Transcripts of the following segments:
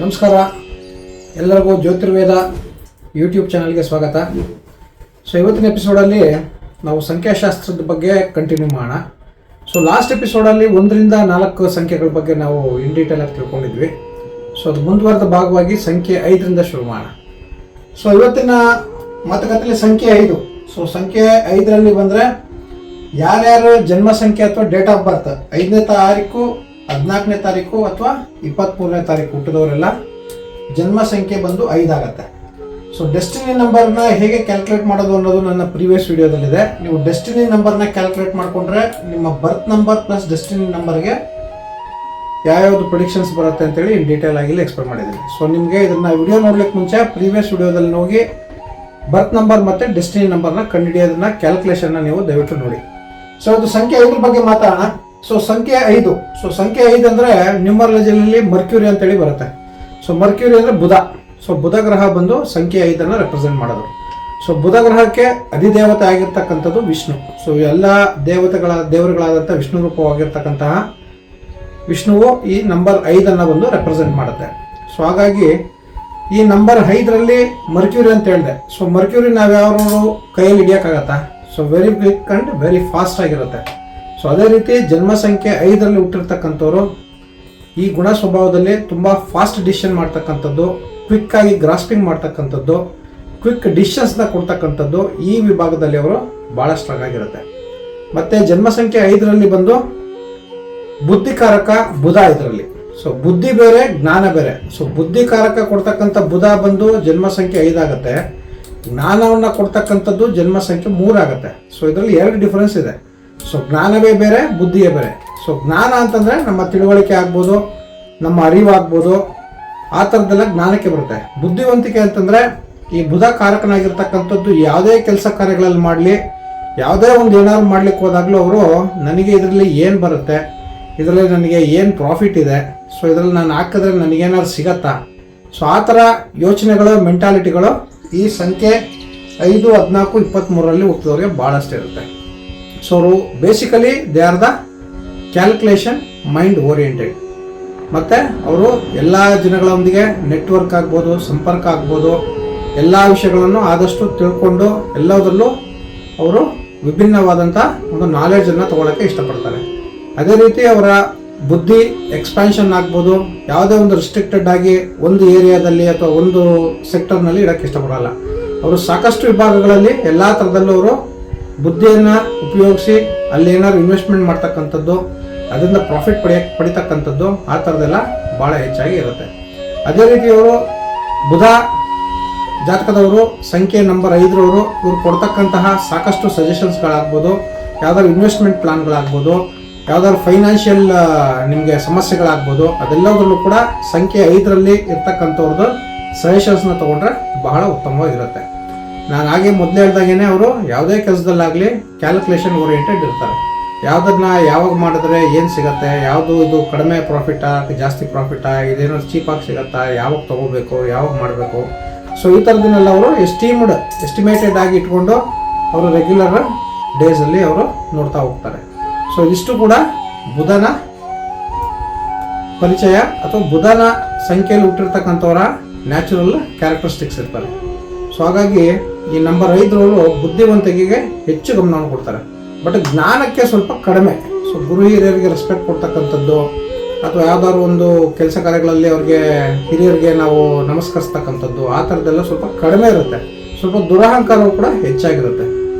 ನಮಸ್ಕಾರ, ಎಲ್ಲರಿಗೂ ಜ್ಯೋತಿರ್ವೇದ ಯೂಟ್ಯೂಬ್ ಚಾನಲ್ಗೆ ಸ್ವಾಗತ. ಸೊ ಇವತ್ತಿನ ಎಪಿಸೋಡಲ್ಲಿ ನಾವು ಸಂಖ್ಯಾಶಾಸ್ತ್ರದ ಬಗ್ಗೆ ಕಂಟಿನ್ಯೂ ಮಾಡೋಣ. ಸೊ ಲಾಸ್ಟ್ ಎಪಿಸೋಡಲ್ಲಿ 1 ರಿಂದ 4 ಸಂಖ್ಯೆಗಳ ಬಗ್ಗೆ ನಾವು ಇನ್ ಡೀಟೇಲ್ ಆಗಿ ತಿಳ್ಕೊಂಡಿದ್ವಿ. ಸೊ ಅದು ಮುಂದುವರೆದ ಭಾಗವಾಗಿ ಸಂಖ್ಯೆ 5 ರಿಂದ ಶುರು ಮಾಡೋಣ. ಸೊ ಇವತ್ತಿನ ಮಾತುಕತೆಯಲ್ಲಿ ಸಂಖ್ಯೆ 5. ಸೊ ಸಂಖ್ಯೆ 5ರಲ್ಲಿ ಬಂದರೆ ಯಾರ್ಯಾರು ಜನ್ಮ ಸಂಖ್ಯೆ ಅಥವಾ ಡೇಟ್ ಆಫ್ ಬರ್ತ್ 5ನೇ ತಾರೀಕು, 14ನೇ ತಾರೀಕು ಅಥವಾ 23ನೇ ತಾರೀಕು ಹುಟ್ಟಿದವರೆಲ್ಲ ಜನ್ಮ ಸಂಖ್ಯೆ ಬಂದು 5 ಆಗುತ್ತೆ. ಸೊ ಡೆಸ್ಟಿನಿ ನಂಬರ್ನ ಹೇಗೆ ಕ್ಯಾಲ್ಕುಲೇಟ್ ಮಾಡೋದು ಅನ್ನೋದು ನನ್ನ ಪ್ರೀವಿಯಸ್ ವಿಡಿಯೋದಲ್ಲಿದೆ. ನೀವು ಡೆಸ್ಟಿನಿ ನಂಬರ್ನ ಕ್ಯಾಲ್ಕುಲೇಟ್ ಮಾಡಿಕೊಂಡ್ರೆ ನಿಮ್ಮ ಬರ್ತ್ ನಂಬರ್ ಪ್ಲಸ್ ಡೆಸ್ಟಿನಿ ನಂಬರ್ಗೆ ಯಾವ್ಯಾವುದು ಪ್ರಿಡಿಕ್ಷನ್ಸ್ ಬರುತ್ತೆ ಅಂತೇಳಿ ಇನ್ ಡೀಟೇಲ್ ಆಗಿ ಎಕ್ಸ್ಪ್ಲೇನ್ ಮಾಡಿದ್ದೀನಿ. ಸೊ ನಿಮಗೆ ಇದನ್ನ ವಿಡಿಯೋ ನೋಡ್ಲಿಕ್ಕೆ ಮುಂಚೆ ಪ್ರೀವಿಯಸ್ ವಿಡಿಯೋದಲ್ಲಿ ಹೋಗಿ ಬರ್ತ್ ನಂಬರ್ ಮತ್ತು ಡೆಸ್ಟಿನಿ ನಂಬರ್ನ ಕಂಡುಹಿಡಿಯೋದನ್ನ ಕ್ಯಾಲ್ಕುಲೇಷನ್ನ ನೀವು ದಯವಿಟ್ಟು ನೋಡಿ. ಸೊ ಅದು ಸಂಖ್ಯೆ 5 ಬಗ್ಗೆ ಮಾತಾಡೋಣ. ಸೊ ಸಂಖ್ಯೆ 5. ಸೊ ಸಂಖ್ಯೆ 5 ಅಂದರೆ ನ್ಯೂಮರಾಲಜಿಯಲ್ಲಿ ಮರ್ಕ್ಯೂರಿ ಅಂತೇಳಿ ಬರುತ್ತೆ. ಸೊ ಮರ್ಕ್ಯೂರಿ ಅಂದರೆ ಬುಧ. ಸೊ ಬುಧ ಗ್ರಹ ಬಂದು ಸಂಖ್ಯೆ 5ಅನ್ನು ರೆಪ್ರೆಸೆಂಟ್ ಮಾಡೋದು. ಸೊ ಬುಧ ಗ್ರಹಕ್ಕೆ ಅಧಿದೇವತೆ ಆಗಿರ್ತಕ್ಕಂಥದ್ದು ವಿಷ್ಣು. ಸೊ ಎಲ್ಲ ದೇವರುಗಳಾದಂಥ ವಿಷ್ಣು ರೂಪವಾಗಿರ್ತಕ್ಕಂತಹ ವಿಷ್ಣುವು ಈ ನಂಬರ್ 5ಅನ್ನು ಬಂದು ರೆಪ್ರೆಸೆಂಟ್ ಮಾಡುತ್ತೆ. ಸೊ ಹಾಗಾಗಿ ಈ ನಂಬರ್ 5ರಲ್ಲಿ ಮರ್ಕ್ಯೂರಿ ಅಂತ ಹೇಳಿದೆ. ಸೊ ಮರ್ಕ್ಯೂರಿ ನಾವ್ಯಾರು ಕೈಯಲ್ಲಿ ಹಿಡಿಯೋಕ್ಕಾಗತ್ತಾ? So very quick and very fast ಆಗಿರುತ್ತೆ. ಸೊ ಅದೇ ರೀತಿ ಜನ್ಮ ಸಂಖ್ಯೆ 5ರಲ್ಲಿ ಹುಟ್ಟಿರ್ತಕ್ಕಂಥವ್ರು ಈ ಗುಣ ಸ್ವಭಾವದಲ್ಲಿ ತುಂಬ ಫಾಸ್ಟ್ ಡಿಸಿಷನ್ ಮಾಡ್ತಕ್ಕಂಥದ್ದು, ಕ್ವಿಕ್ ಆಗಿ ಗ್ರಾಸ್ಪಿಂಗ್ ಮಾಡ್ತಕ್ಕಂಥದ್ದು, ಕ್ವಿಕ್ ಡಿಸಿಷನ್ಸ್ನ ಕೊಡ್ತಕ್ಕಂಥದ್ದು ಈ ವಿಭಾಗದಲ್ಲಿ ಅವರು ಭಾಳ ಸ್ಟ್ರಾಂಗ್ ಆಗಿರುತ್ತೆ. ಮತ್ತು ಜನ್ಮ ಸಂಖ್ಯೆ 5ರಲ್ಲಿ ಬಂದು ಬುದ್ಧಿಕಾರಕ ಬುಧ ಇದರಲ್ಲಿ. ಸೊ ಬುದ್ಧಿ ಬೇರೆ, ಜ್ಞಾನ ಬೇರೆ. ಸೊ ಬುದ್ಧಿಕಾರಕ ಕೊಡ್ತಕ್ಕಂಥ ಬುಧ ಬಂದು ಜನ್ಮ ಸಂಖ್ಯೆ 5 ಆಗುತ್ತೆ. ಜ್ಞಾನವನ್ನು ಕೊಡ್ತಕ್ಕಂಥದ್ದು ಜನ್ಮ ಸಂಖ್ಯೆ 3 ಆಗುತ್ತೆ. ಸೊ ಇದರಲ್ಲಿ 2 ಡಿಫರೆನ್ಸ್ ಇದೆ. ಸೊ ಜ್ಞಾನವೇ ಬೇರೆ, ಬುದ್ಧಿಯೇ ಬೇರೆ. ಸೊ ಜ್ಞಾನ ಅಂತಂದರೆ ನಮ್ಮ ತಿಳುವಳಿಕೆ ಆಗ್ಬೋದು, ನಮ್ಮ ಅರಿವಾಗ್ಬೋದು, ಆ ಥರದ್ದೆಲ್ಲ ಜ್ಞಾನಕ್ಕೆ ಬರುತ್ತೆ. ಬುದ್ಧಿವಂತಿಕೆ ಅಂತಂದರೆ ಈ ಬುಧ ಕಾರಕನಾಗಿರ್ತಕ್ಕಂಥದ್ದು ಯಾವುದೇ ಕೆಲಸ ಕಾರ್ಯಗಳಲ್ಲಿ ಮಾಡಲಿ, ಯಾವುದೇ ಒಂದು ಏನಾದ್ರು ಮಾಡ್ಲಿಕ್ಕೆ ಹೋದಾಗಲೂ ಅವರು ನನಗೆ ಇದರಲ್ಲಿ ಏನು ಬರುತ್ತೆ, ಇದರಲ್ಲಿ ನನಗೆ ಏನು ಪ್ರಾಫಿಟ್ ಇದೆ, ಸೊ ಇದರಲ್ಲಿ ನಾನು ಹಾಕಿದ್ರೆ ನನಗೇನಾದ್ರು ಸಿಗತ್ತಾ, ಸೊ ಆ ಥರ ಯೋಚನೆಗಳು, ಮೆಂಟಾಲಿಟಿಗಳು ಈ ಸಂಖ್ಯೆ 5, 14, 23ರಲ್ಲಿ ಹುಟ್ಟಿದವ್ರಿಗೆ ಭಾಳಷ್ಟು ಇರುತ್ತೆ. ಸೊ ಅವರು basically they are the calculation mind oriented. ಮತ್ತು ಅವರು ಎಲ್ಲ ಜನಗಳೊಂದಿಗೆ ನೆಟ್ವರ್ಕ್ ಆಗ್ಬೋದು, ಸಂಪರ್ಕ ಆಗ್ಬೋದು, ಎಲ್ಲ ವಿಷಯಗಳನ್ನು ಆದಷ್ಟು ತಿಳ್ಕೊಂಡು ಎಲ್ಲದರಲ್ಲೂ ಅವರು ವಿಭಿನ್ನವಾದಂಥ ಒಂದು ನಾಲೆಡ್ಜನ್ನು ತೊಗೊಳಕ್ಕೆ ಇಷ್ಟಪಡ್ತಾರೆ. ಅದೇ ರೀತಿ ಅವರ ಬುದ್ಧಿ ಎಕ್ಸ್ಪ್ಯಾನ್ಷನ್ ಆಗ್ಬೋದು, ಯಾವುದೇ ಒಂದು ರಿಸ್ಟ್ರಿಕ್ಟೆಡ್ ಆಗಿ ಒಂದು ಏರಿಯಾದಲ್ಲಿ ಅಥವಾ ಒಂದು ಸೆಕ್ಟರ್ನಲ್ಲಿ ಇಡೋಕ್ಕೆ ಇಷ್ಟಪಡಲ್ಲ. ಅವರು ಸಾಕಷ್ಟು ವಿಭಾಗಗಳಲ್ಲಿ ಎಲ್ಲ ಥರದಲ್ಲೂ ಅವರು ಬುದ್ಧಿಯನ್ನು ಉಪಯೋಗಿಸಿ ಅಲ್ಲಿ ಏನಾದ್ರು ಇನ್ವೆಸ್ಟ್ಮೆಂಟ್ ಮಾಡ್ತಕ್ಕಂಥದ್ದು, ಅದರಿಂದ ಪ್ರಾಫಿಟ್ ಪಡಿತಕ್ಕಂಥದ್ದು, ಆ ಥರದ್ದೆಲ್ಲ ಭಾಳ ಹೆಚ್ಚಾಗಿ ಇರುತ್ತೆ. ಅದೇ ರೀತಿ ಅವರು ಬುಧ ಜಾತಕದವರು ಸಂಖ್ಯೆ ನಂಬರ್ 5ರವರು ಇವರು ಕೊಡ್ತಕ್ಕಂತಹ ಸಾಕಷ್ಟು ಸಜೆಷನ್ಸ್ಗಳಾಗ್ಬೋದು, ಯಾವ್ದಾದ್ರು ಇನ್ವೆಸ್ಟ್ಮೆಂಟ್ ಪ್ಲಾನ್ಗಳಾಗ್ಬೋದು, ಯಾವ್ದಾದ್ರು ಫೈನಾನ್ಷಿಯಲ್ ನಿಮಗೆ ಸಮಸ್ಯೆಗಳಾಗ್ಬೋದು, ಅದೆಲ್ಲದರಲ್ಲೂ ಕೂಡ ಸಂಖ್ಯೆ 5ರಲ್ಲಿ ಇರ್ತಕ್ಕಂಥವ್ರದ್ದು ಸಜೆಷನ್ಸ್ನ ತೊಗೊಂಡ್ರೆ ಬಹಳ ಉತ್ತಮವಾಗಿರುತ್ತೆ. ನಾನು ಹಾಗೆ ಮೊದಲೇ ಹೇಳ್ದಾಗೇನೆ ಅವರು ಯಾವುದೇ ಕೆಲಸದಲ್ಲಾಗಲಿ ಕ್ಯಾಲ್ಕುಲೇಷನ್ ಓರಿಯೆಂಟೆಡ್ ಇರ್ತಾರೆ. ಯಾವುದನ್ನ ಯಾವಾಗ ಮಾಡಿದ್ರೆ ಏನು ಸಿಗುತ್ತೆ, ಯಾವುದು ಇದು ಕಡಿಮೆ ಪ್ರಾಫಿಟಾ ಜಾಸ್ತಿ ಪ್ರಾಫಿಟಾ, ಇದೇನೋ ಚೀಪಾಗಿ ಸಿಗುತ್ತಾ, ಯಾವಾಗ ತೊಗೋಬೇಕು, ಯಾವಾಗ ಮಾಡಬೇಕು, ಸೊ ಈ ಥರದನ್ನೆಲ್ಲ ಅವರು ಎಸ್ಟಿಮೇಟೆಡ್ ಆಗಿ ಇಟ್ಕೊಂಡು ಅವರು ರೆಗ್ಯುಲರ್ ಡೇಸಲ್ಲಿ ಅವರು ನೋಡ್ತಾ ಹೋಗ್ತಾರೆ. ಸೊ ಇದಿಷ್ಟು ಕೂಡ ಬುಧನ ಪರಿಚಯ ಅಥವಾ ಬುಧನ ಸಂಖ್ಯೆಯಲ್ಲಿ ಹುಟ್ಟಿರ್ತಕ್ಕಂಥವರ ನ್ಯಾಚುರಲ್ ಕ್ಯಾರೆಕ್ಟರಿಸ್ಟಿಕ್ಸ್ ಇರ್ತಾರೆ. ಸೊ ಹಾಗಾಗಿ ಈ ನಂಬರ್ 5ರವರು ಬುದ್ಧಿವಂತಿಕೆಗೆ ಹೆಚ್ಚು ಗಮನವನ್ನು ಕೊಡ್ತಾರೆ, ಬಟ್ ಜ್ಞಾನಕ್ಕೆ ಸ್ವಲ್ಪ ಕಡಿಮೆ. ಸೊ ಗುರು ಹಿರಿಯರಿಗೆ ರೆಸ್ಪೆಕ್ಟ್ ಕೊಡ್ತಕ್ಕಂಥದ್ದು ಅಥವಾ ಯಾವ್ದಾದ್ರು ಒಂದು ಕೆಲಸ ಕಾರ್ಯಗಳಲ್ಲಿ ಅವ್ರಿಗೆ ಹಿರಿಯರಿಗೆ ನಾವು ನಮಸ್ಕರಿಸ್ತಕ್ಕಂಥದ್ದು, ಆ ಥರದ್ದೆಲ್ಲ ಸ್ವಲ್ಪ ಕಡಿಮೆ ಇರುತ್ತೆ. ಸ್ವಲ್ಪ ದುರಹಂಕಾರವು ಕೂಡ ಹೆಚ್ಚಾಗಿರುತ್ತೆ,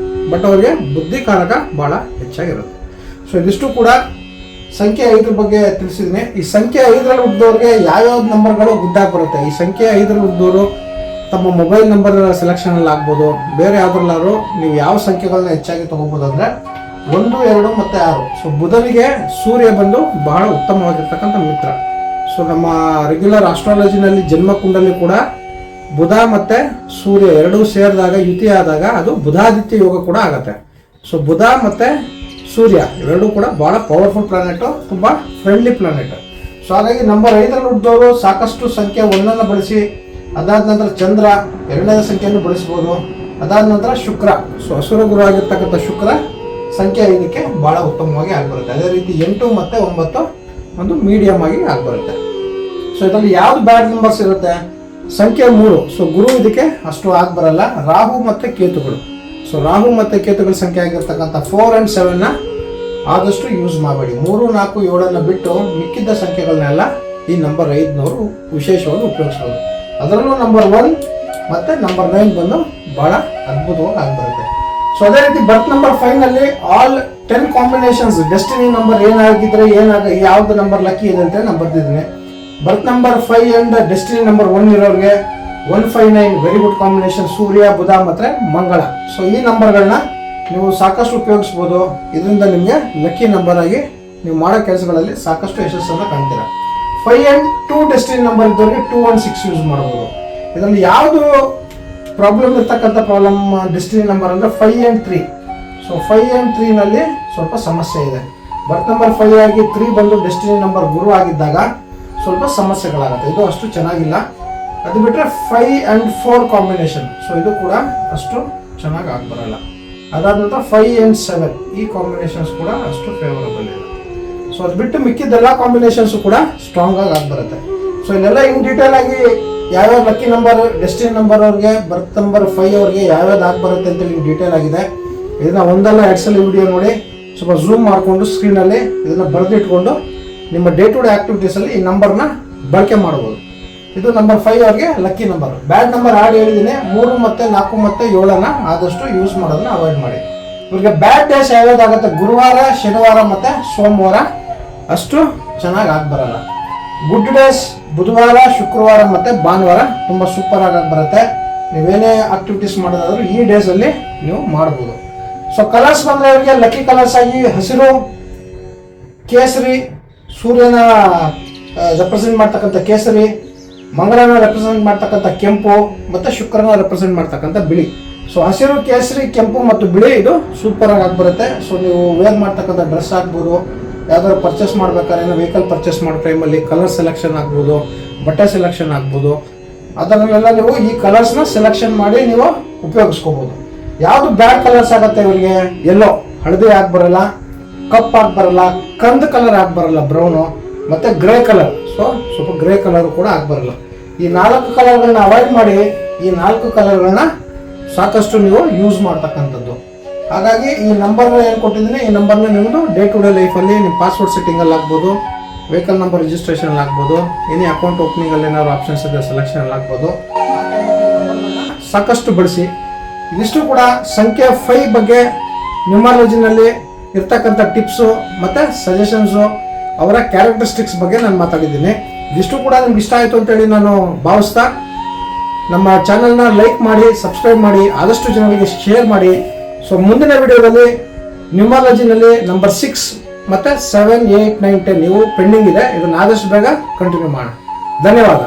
ಬಟ್ ಅವ್ರಿಗೆ ಬುದ್ಧಿಕಾರಕ ಭಾಳ ಹೆಚ್ಚಾಗಿರುತ್ತೆ. ಸೊ ಇದಿಷ್ಟು ಕೂಡ ಸಂಖ್ಯೆ 5 ಬಗ್ಗೆ ತಿಳಿಸಿದ್ದೀನಿ. ಈ ಸಂಖ್ಯೆ 5ರಲ್ಲಿ ಹುಟ್ಟಿದವ್ರಿಗೆ ಯಾವ್ಯಾವ ನಂಬರ್ಗಳು ಗುಡ್ಡಾಗಿ ಬರುತ್ತೆ. ಈ ಸಂಖ್ಯೆ 5ರಲ್ಲಿ ಹುಟ್ಟಿದವರು ತಮ್ಮ ಮೊಬೈಲ್ ನಂಬರ್ ಸೆಲೆಕ್ಷನಲ್ಲಿ ಆಗ್ಬೋದು, ಬೇರೆ ಯಾವ್ದ್ರಲ್ಲಾದ್ರು ನೀವು ಯಾವ ಸಂಖ್ಯೆಗಳನ್ನ ಹೆಚ್ಚಾಗಿ ತೊಗೋಬೋದು ಅಂದರೆ 1, 2 ಮತ್ತು 6. ಸೊ ಬುಧನಿಗೆ ಸೂರ್ಯ ಬಂದು ಬಹಳ ಉತ್ತಮವಾಗಿರ್ತಕ್ಕಂಥ ಮಿತ್ರ. ಸೊ ನಮ್ಮ ರೆಗ್ಯುಲರ್ ಆಸ್ಟ್ರಾಲಜಿನಲ್ಲಿ ಜನ್ಮ ಕುಂಡಲಿ ಕೂಡ ಬುಧ ಮತ್ತು ಸೂರ್ಯ ಎರಡೂ ಸೇರಿದಾಗ ಯುತಿ ಆದಾಗ ಅದು ಬುಧಾದಿತ್ಯ ಯೋಗ ಕೂಡ ಆಗುತ್ತೆ. ಸೊ ಬುಧ ಮತ್ತು ಸೂರ್ಯ ಇವೆರಡೂ ಕೂಡ ಬಹಳ ಪವರ್ಫುಲ್ ಪ್ಲಾನೆಟು, ತುಂಬ ಫ್ರೆಂಡ್ಲಿ ಪ್ಲಾನೆಟ್. ಸೊ ಹಾಗಾಗಿ ನಂಬರ್ 5ರಲ್ಲಿ ಹುಟ್ಟಿದವರು ಸಾಕಷ್ಟು ಸಂಖ್ಯೆ 1ಅನ್ನು ಬಳಸಿ, ಅದಾದ ನಂತರ ಚಂದ್ರ 2ನೇ ಸಂಖ್ಯೆಯನ್ನು ಬಳಸ್ಬೋದು, ಅದಾದ ನಂತರ ಶುಕ್ರ. ಸೊ ಅಸುರ ಗುರು ಆಗಿರ್ತಕ್ಕಂಥ ಶುಕ್ರ ಸಂಖ್ಯೆ 5ಕ್ಕೆ ಭಾಳ ಉತ್ತಮವಾಗಿ ಆಗಿಬರುತ್ತೆ. ಅದೇ ರೀತಿ 8 ಮತ್ತು 9 ಒಂದು ಮೀಡಿಯಮ್ ಆಗಿ ಆಗಿಬರುತ್ತೆ. ಸೊ ಇದರಲ್ಲಿ ಯಾವ್ದು ಬ್ಯಾಡ್ ನಂಬರ್ಸ್ ಇರುತ್ತೆ? ಸಂಖ್ಯೆ 3. ಸೊ ಗುರು ಇದಕ್ಕೆ ಅಷ್ಟು ಆಗಿ ಬರಲ್ಲ. ರಾಹು ಮತ್ತೆ ಕೇತುಗಳು. ಸೊ ರಾಹು ಮತ್ತೆ ಕೇತುಗಳ ಸಂಖ್ಯೆ ಆಗಿರ್ತಕ್ಕಂಥ 4 and 7 ಆದಷ್ಟು ಯೂಸ್ ಮಾಡಬೇಡಿ. 3, 4, 7 ಬಿಟ್ಟು ಮಿಕ್ಕಿದ್ದ ಸಂಖ್ಯೆಗಳನ್ನೆಲ್ಲ ಈ ನಂಬರ್ 5ನವರು ವಿಶೇಷವಾಗಿ ಉಪಯೋಗಿಸಬಹುದು. ಅದರಲ್ಲೂ ನಂಬರ್ 1 ಮತ್ತೆ ನಂಬರ್ 9 ಬಂದು ಬಹಳ ಅದ್ಭುತವಾಗಿ ಆಗಿಬರುತ್ತೆ. ಸೊ ಅದೇ ರೀತಿ ಬರ್ತ್ ನಂಬರ್ 5 ನಲ್ಲಿ ಆಲ್ 10 ಕಾಂಬಿನೇಷನ್ಸ್ ಡೆಸ್ಟಿನಿ ನಂಬರ್ ಏನಾಗಿದ್ರೆ ಯಾವ್ದು ನಂಬರ್ ಲಕ್ಕಿ ಇದೆ ಅಂತ ನಾನು ಬರ್ತಿದ್ದೀನಿ. Birth number 5 and destiny number 1 ಇರೋರಿಗೆ 159 very good combination, Surya, Budha ಮತ್ತೆ ಮಂಗಳ. ಸೊ ಈ ನಂಬರ್ಗಳನ್ನ ನೀವು ಸಾಕಷ್ಟು ಉಪಯೋಗಿಸ್ಬೋದು. ಇದರಿಂದ ನಿಮಗೆ ಲಕ್ಕಿ ನಂಬರ್ ಆಗಿ ನೀವು ಮಾಡೋ ಕೆಲಸಗಳಲ್ಲಿ ಸಾಕಷ್ಟು ಯಶಸ್ಸನ್ನು ಕಾಣ್ತೀರಾ. 5 and 2 ಡೆಸ್ಟಿನಿ ನಂಬರ್ ಇದ್ದವರಿಗೆ 2 and 6 ಯೂಸ್ ಮಾಡ್ಬೋದು. ಇದರಲ್ಲಿ ಯಾವುದು ಪ್ರಾಬ್ಲಮ್ ಇರ್ತಕ್ಕಂಥ ಡೆಸ್ಟಿನಿ ನಂಬರ್ ಅಂದ್ರೆ 5 and 3. ಸೊ 5 and 3 ನಲ್ಲಿ ಸ್ವಲ್ಪ ಸಮಸ್ಯೆ ಇದೆ. ಬರ್ತ್ ನಂಬರ್ 5 ಆಗಿ 3 ಬಂದು ಡೆಸ್ಟಿನಿ ನಂಬರ್ ಗುರು ಆಗಿದ್ದಾಗ ಸ್ವಲ್ಪ ಸಮಸ್ಯೆಗಳಾಗುತ್ತೆ. ಇದು ಅಷ್ಟು ಚೆನ್ನಾಗಿಲ್ಲ. ಅದು ಬಿಟ್ಟರೆ 5 and 4 ಕಾಂಬಿನೇಷನ್, ಸೊ ಇದು ಕೂಡ ಅಷ್ಟು ಚೆನ್ನಾಗಿ ಆಗ್ಬರಲ್ಲ. ಅದಾದ ನಂತರ 5 and 7 ಈ ಕಾಂಬಿನೇಷನ್ಸ್ ಕೂಡ ಅಷ್ಟು ಫೇವರಬಲ್ ಇದೆ. ಸೊ ಅದು ಬಿಟ್ಟು ಮಿಕ್ಕಿದ್ದೆಲ್ಲ ಕಾಂಬಿನೇಷನ್ಸ್ ಕೂಡ ಸ್ಟ್ರಾಂಗ್ ಆಗಿ ಆಗ್ಬರುತ್ತೆ. ಸೊ ಇಲ್ಲೆಲ್ಲ ಇನ್ ಡೀಟೇಲ್ ಆಗಿ ಯಾವ್ಯಾವ ಲಕ್ಕಿ ನಂಬರ್ ಡೆಸ್ಟಿನಿ ನಂಬರ್ ಅವ್ರಿಗೆ ಬರ್ತ್ ನಂಬರ್ 5 ಅವ್ರಿಗೆ ಯಾವ್ಯಾವ್ದು ಆಗ್ಬರುತ್ತೆ ಅಂತ ನಿಮ್ಗೆ ಡೀಟೇಲ್ ಆಗಿದೆ. ಇದನ್ನ ಒಂದಲ್ಲ 2 ಸಲ ವಿಡಿಯೋ ನೋಡಿ ಸ್ವಲ್ಪ ಝೂಮ್ ಮಾಡಿಕೊಂಡು ಸ್ಕ್ರೀನಲ್ಲಿ ಇದನ್ನ ಬರೆದಿಟ್ಕೊಂಡು ನಿಮ್ಮ ಡೇ ಟು ಡೇ ಆಕ್ಟಿವಿಟೀಸಲ್ಲಿ ಈ ನಂಬರ್ನ ಬಳಕೆ ಮಾಡ್ಬೋದು. ಇದು ನಂಬರ್ 5 ಅವ್ರಿಗೆ ಲಕ್ಕಿ ನಂಬರ್. ಬ್ಯಾಡ್ ನಂಬರ್ ಹೇಳಿದ್ದೀನಿ, 3 ಮತ್ತೆ 4 ಮತ್ತೆ 7 ಆದಷ್ಟು ಯೂಸ್ ಮಾಡೋದನ್ನ ಅವಾಯ್ಡ್ ಮಾಡಿ. ಇವ್ರಿಗೆ ಬ್ಯಾಡ್ ಡೇಸ್ ಯಾವ್ಯಾವ್ದಾಗುತ್ತೆ? ಗುರುವಾರ, ಶನಿವಾರ ಮತ್ತೆ ಸೋಮವಾರ ಅಷ್ಟು ಚೆನ್ನಾಗಿ ಬರಲ್ಲ. ಗುಡ್ ಡೇಸ್ ಬುಧವಾರ, ಶುಕ್ರವಾರ ಮತ್ತೆ ಭಾನುವಾರ ತುಂಬಾ ಸೂಪರ್ ಆಗಿ ಬರುತ್ತೆ. ನೀವೇನೇ ಆಕ್ಟಿವಿಟೀಸ್ ಮಾಡೋದಾದ್ರೂ ಈ ಡೇಸ್ ಅಲ್ಲಿ ನೀವು ಮಾಡಬಹುದು. ಸೊ ಕಲರ್ಸ್ ಬಂದ್ರೆ ಅವರಿಗೆ ಲಕ್ಕಿ ಕಲರ್ಸ್ ಆಗಿ ಹಸಿರು, ಕೇಸರಿ, ಸೂರ್ಯನ ರೆಪ್ರೆಸೆಂಟ್ ಮಾಡ್ತಕ್ಕಂಥ ಕೇಸರಿ, ಮಂಗಳನ ರೆಪ್ರೆಸೆಂಟ್ ಮಾಡ್ತಕ್ಕಂಥ ಕೆಂಪು ಮತ್ತೆ ಶುಕ್ರನ ರೆಪ್ರೆಸೆಂಟ್ ಮಾಡ್ತಕ್ಕಂಥ ಬಿಳಿ. ಸೊ ಹಸಿರು, ಕೇಸರಿ, ಕೆಂಪು ಮತ್ತು ಬಿಳಿ ಇದು ಸೂಪರ್ ಆಗಿ ಬರುತ್ತೆ. ಸೊ ನೀವು ವೇರ್ ಮಾಡ್ತಕ್ಕಂಥ ಡ್ರೆಸ್ ಆಗ್ಬೋದು, ಯಾವ್ದಾದ್ರು ಪರ್ಚೇಸ್ ಮಾಡ್ಬೇಕಾದ್ರೆ ವೆಹಿಕಲ್ ಪರ್ಚೇಸ್ ಮಾಡೋ ಟೈಮಲ್ಲಿ ಕಲರ್ ಸೆಲೆಕ್ಷನ್ ಆಗ್ಬೋದು, ಬಟ್ಟೆ ಸೆಲೆಕ್ಷನ್ ಆಗ್ಬೋದು. ಅದನ್ನೆಲ್ಲ ನೀವು ಈ ಕಲರ್ಸ್ನ ಸೆಲೆಕ್ಷನ್ ಮಾಡಿ ನೀವು ಉಪಯೋಗಿಸ್ಕೋಬಹುದು. ಯಾವುದು ಬ್ಯಾಡ್ ಕಲರ್ಸ್ ಆಗುತ್ತೆ ಇವರಿಗೆ? ಎಲ್ಲೋ, ಹಳದಿ ಬರಲ್ಲ, ಕಪ್ ಬರಲ್ಲ, ಕಂದು ಕಲರ್ ಬರಲ್ಲ, ಬ್ರೌನು ಮತ್ತೆ ಗ್ರೇ ಕಲರ್. ಸೊ ಸ್ವಲ್ಪ ಗ್ರೇ ಕಲರ್ ಕೂಡ ಬರಲ್ಲ. ಈ 4 ಕಲರ್ಗಳನ್ನ ಅವಾಯ್ಡ್ ಮಾಡಿ ಈ 4 ಕಲರ್ಗಳನ್ನ ಸಾಕಷ್ಟು ನೀವು ಯೂಸ್ ಮಾಡ್ತಕ್ಕಂಥದ್ದು. ಹಾಗಾಗಿ ಈ ನಂಬರ್ ಏನು ಕೊಟ್ಟಿದ್ದೀನಿ, ಈ ನಂಬರ್ನ ನಿಮ್ಮದು ಡೇ ಟು ಡೇ ಲೈಫಲ್ಲಿ ನಿಮ್ಮ ಪಾಸ್ವರ್ಡ್ ಸೆಟ್ಟಿಂಗಲ್ಲಿ ಆಗ್ಬೋದು, ವೆಹಿಕಲ್ ನಂಬರ್ ರಿಜಿಸ್ಟ್ರೇಷನ್ ಆಗ್ಬೋದು, ಏನೇ ಅಕೌಂಟ್ ಓಪನಿಂಗಲ್ಲಿ ಏನಾದ್ರು ಆಪ್ಷನ್ಸ್ ಇದೆ ಸೆಲೆಕ್ಷನ್ ಆಗ್ಬೋದು. ಸಾಕಷ್ಟು ಬಳಸಿ. ಇದಿಷ್ಟು ಕೂಡ ಸಂಖ್ಯೆ 5 ಬಗ್ಗೆ ನ್ಯೂಮರಾಲಜಿನಲ್ಲಿ ಇರ್ತಕ್ಕಂಥ ಟಿಪ್ಸು ಮತ್ತು ಸಜೆಷನ್ಸು, ಅವರ ಕ್ಯಾರೆಕ್ಟರಿಸ್ಟಿಕ್ಸ್ ಬಗ್ಗೆ ನಾನು ಮಾತಾಡಿದ್ದೀನಿ. ಇದಿಷ್ಟು ಕೂಡ ನಿಮ್ಗೆ ಇಷ್ಟ ಆಯಿತು ಅಂತೇಳಿ ನಾನು ಭಾವಿಸ್ತಾ ನಮ್ಮ ಚಾನಲ್ನ ಲೈಕ್ ಮಾಡಿ, ಸಬ್ಸ್ಕ್ರೈಬ್ ಮಾಡಿ, ಆದಷ್ಟು ಜನರಿಗೆ ಶೇರ್ ಮಾಡಿ. ಸೊ ಮುಂದಿನ ವಿಡಿಯೋದಲ್ಲಿ ನ್ಯೂಮರಾಲಜಿನಲ್ಲಿ ನಂಬರ್ 6 ಮತ್ತು 7, 8, 9, 10 ಇವು ಪೆಂಡಿಂಗ್ ಇದೆ. ಇದನ್ನು ಆದಷ್ಟು ಬೇಗ ಕಂಟಿನ್ಯೂ ಮಾಡೋಣ. ಧನ್ಯವಾದ.